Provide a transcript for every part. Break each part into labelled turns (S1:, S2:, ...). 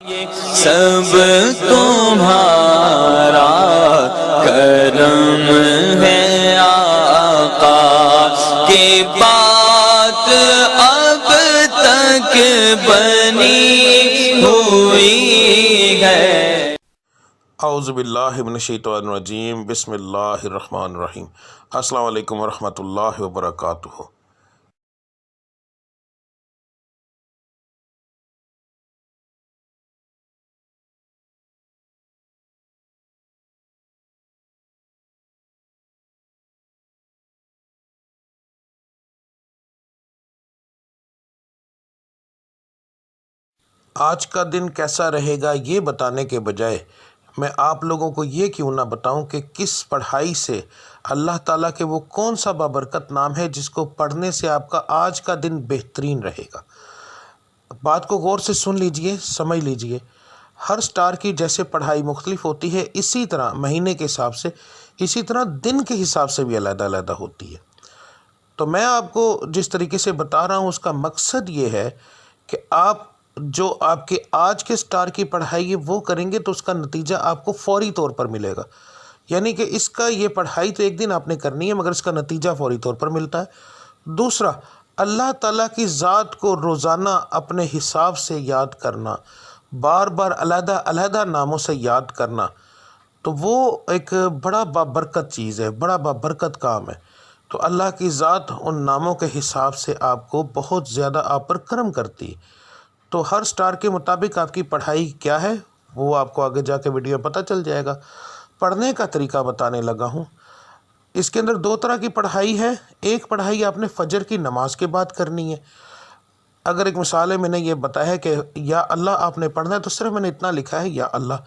S1: سب تمہارا کرم ہے آقا کی بات اب تک بنی ہوئی ہے۔
S2: اعوذ باللہ من الشیطان الرجیم، بسم اللہ الرحمن الرحیم۔ السلام علیکم ورحمۃ اللہ وبرکاتہ۔ آج کا دن کیسا رہے گا یہ بتانے کے بجائے میں آپ لوگوں کو یہ کیوں نہ بتاؤں کہ کس پڑھائی سے اللہ تعالیٰ کے وہ کون سا بابرکت نام ہے جس کو پڑھنے سے آپ کا آج کا دن بہترین رہے گا۔ بات کو غور سے سن لیجئے، سمجھ لیجئے۔ ہر سٹار کی جیسے پڑھائی مختلف ہوتی ہے، اسی طرح مہینے کے حساب سے، اسی طرح دن کے حساب سے بھی علیحدہ علیحدہ ہوتی ہے۔ تو میں آپ کو جس طریقے سے بتا رہا ہوں اس کا مقصد یہ ہے کہ آپ جو آپ کے آج کے سٹار کی پڑھائی ہے وہ کریں گے تو اس کا نتیجہ آپ کو فوری طور پر ملے گا۔ یعنی کہ اس کا یہ پڑھائی تو ایک دن آپ نے کرنی ہے مگر اس کا نتیجہ فوری طور پر ملتا ہے۔ دوسرا، اللہ تعالیٰ کی ذات کو روزانہ اپنے حساب سے یاد کرنا، بار بار علیحدہ علیحدہ ناموں سے یاد کرنا، تو وہ ایک بڑا بابرکت چیز ہے، بڑا بابرکت کام ہے۔ تو اللہ کی ذات ان ناموں کے حساب سے آپ کو بہت زیادہ آپ پر کرم کرتی ہے۔ تو ہر سٹار کے مطابق آپ کی پڑھائی کیا ہے وہ آپ کو آگے جا کے ویڈیو میں پتہ چل جائے گا۔ پڑھنے کا طریقہ بتانے لگا ہوں۔ اس کے اندر دو طرح کی پڑھائی ہے۔ ایک پڑھائی آپ نے فجر کی نماز کے بعد کرنی ہے۔ اگر ایک مثال ہے، میں نے یہ بتایا ہے کہ یا اللہ آپ نے پڑھنا ہے تو صرف میں نے اتنا لکھا ہے یا اللہ،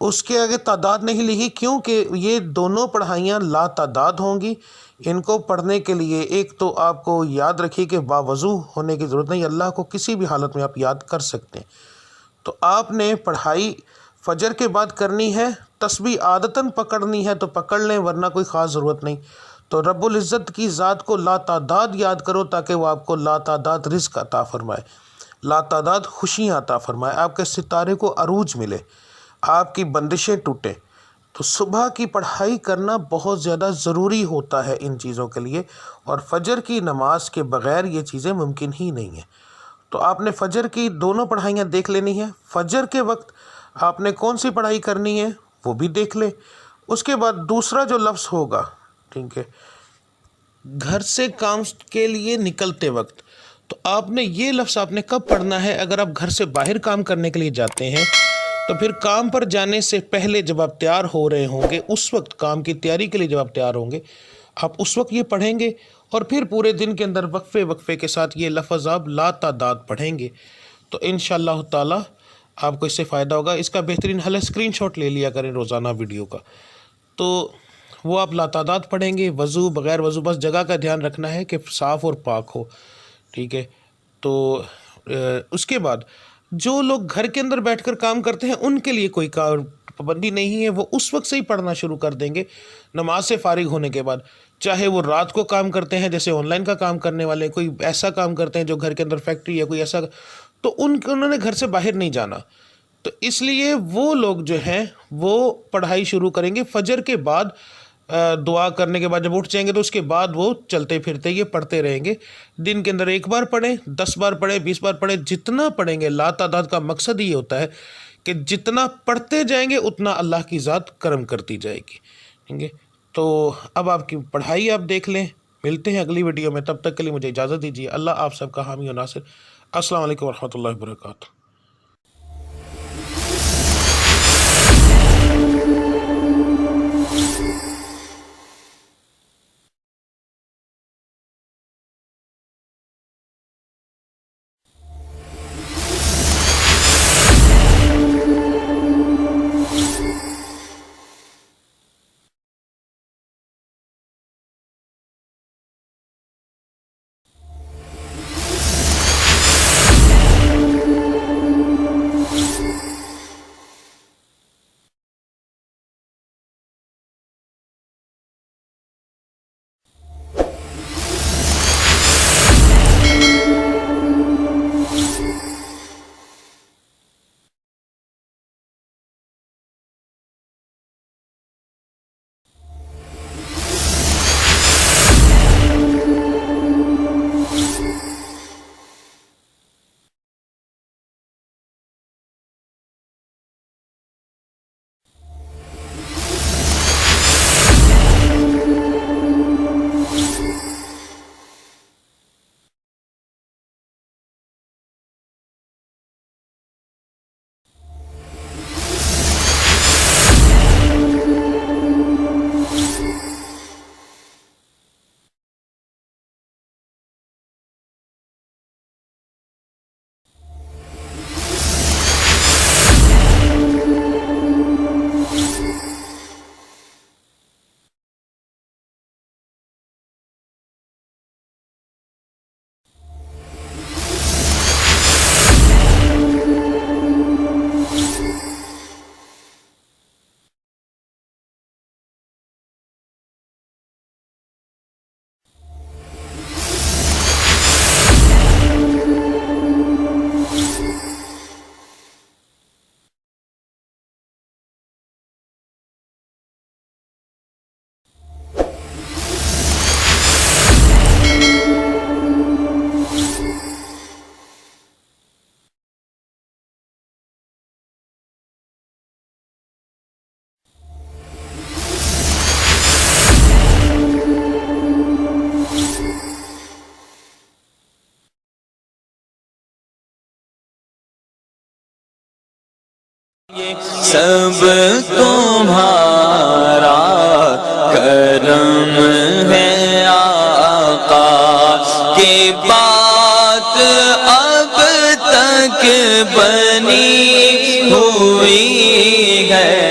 S2: اس کے آگے تعداد نہیں لکھی، کیونکہ یہ دونوں پڑھائیاں لا تعداد ہوں گی۔ ان کو پڑھنے کے لیے ایک تو آپ کو یاد رکھیے کہ باوضو ہونے کی ضرورت نہیں، اللہ کو کسی بھی حالت میں آپ یاد کر سکتے ہیں۔ تو آپ نے پڑھائی فجر کے بعد کرنی ہے، تسبیح عادتاً پکڑنی ہے تو پکڑ لیں ورنہ کوئی خاص ضرورت نہیں۔ تو رب العزت کی ذات کو لا تعداد یاد کرو تاکہ وہ آپ کو لا تعداد رزق عطا فرمائے، لا تعداد خوشیاں عطا فرمائے، آپ کے ستارے کو عروج ملے، آپ کی بندشیں ٹوٹیں۔ تو صبح کی پڑھائی کرنا بہت زیادہ ضروری ہوتا ہے ان چیزوں کے لیے، اور فجر کی نماز کے بغیر یہ چیزیں ممکن ہی نہیں ہیں۔ تو آپ نے فجر کی دونوں پڑھائیاں دیکھ لینی ہیں۔ فجر کے وقت آپ نے کون سی پڑھائی کرنی ہے وہ بھی دیکھ لیں۔ اس کے بعد دوسرا جو لفظ ہوگا، ٹھیک ہے، گھر سے کام کے لیے نکلتے وقت، تو آپ نے یہ لفظ آپ نے کب پڑھنا ہے؟ اگر آپ گھر سے باہر کام کرنے کے لیے جاتے ہیں تو پھر کام پر جانے سے پہلے جب آپ تیار ہو رہے ہوں گے، اس وقت کام کی تیاری کے لیے جب آپ تیار ہوں گے، آپ اس وقت یہ پڑھیں گے، اور پھر پورے دن کے اندر وقفے وقفے کے ساتھ یہ لفظ آپ لا تعداد پڑھیں گے۔ تو انشاءاللہ تعالی آپ کو اس سے فائدہ ہوگا۔ اس کا بہترین حل ہے اسکرین شاٹ لے لیا کریں روزانہ ویڈیو کا، تو وہ آپ لا تعداد پڑھیں گے، وضو بغیر وضو، بس جگہ کا دھیان رکھنا ہے کہ صاف اور پاک ہو، ٹھیک ہے۔ تو اس کے بعد جو لوگ گھر کے اندر بیٹھ کر کام کرتے ہیں ان کے لیے کوئی پابندی نہیں ہے، وہ اس وقت سے ہی پڑھنا شروع کر دیں گے نماز سے فارغ ہونے کے بعد، چاہے وہ رات کو کام کرتے ہیں جیسے آن لائن کا کام کرنے والے، کوئی ایسا کام کرتے ہیں جو گھر کے اندر فیکٹری ہے کوئی ایسا، تو انہوں نے گھر سے باہر نہیں جانا، تو اس لیے وہ لوگ جو ہیں وہ پڑھائی شروع کریں گے فجر کے بعد۔ دعا کرنے کے بعد جب اٹھ جائیں گے تو اس کے بعد وہ چلتے پھرتے یہ پڑھتے رہیں گے۔ دن کے اندر 1 بار پڑھیں، 10 بار پڑھیں، 20 بار پڑھیں، جتنا پڑھیں گے۔ لا تعداد کا مقصد یہ ہوتا ہے کہ جتنا پڑھتے جائیں گے اتنا اللہ کی ذات کرم کرتی جائے گی، ٹھیک ہے۔ تو اب آپ کی پڑھائی آپ دیکھ لیں۔ ملتے ہیں اگلی ویڈیو میں، تب تک کے لیے مجھے اجازت دیجیے۔ اللہ آپ سب کا حامی و ناصر۔ السلام علیکم ورحمۃ اللہ وبرکاتہ۔
S1: سب تمہارا کرم ہے آقا، کہ بات اب تک بنی ہوئی ہے۔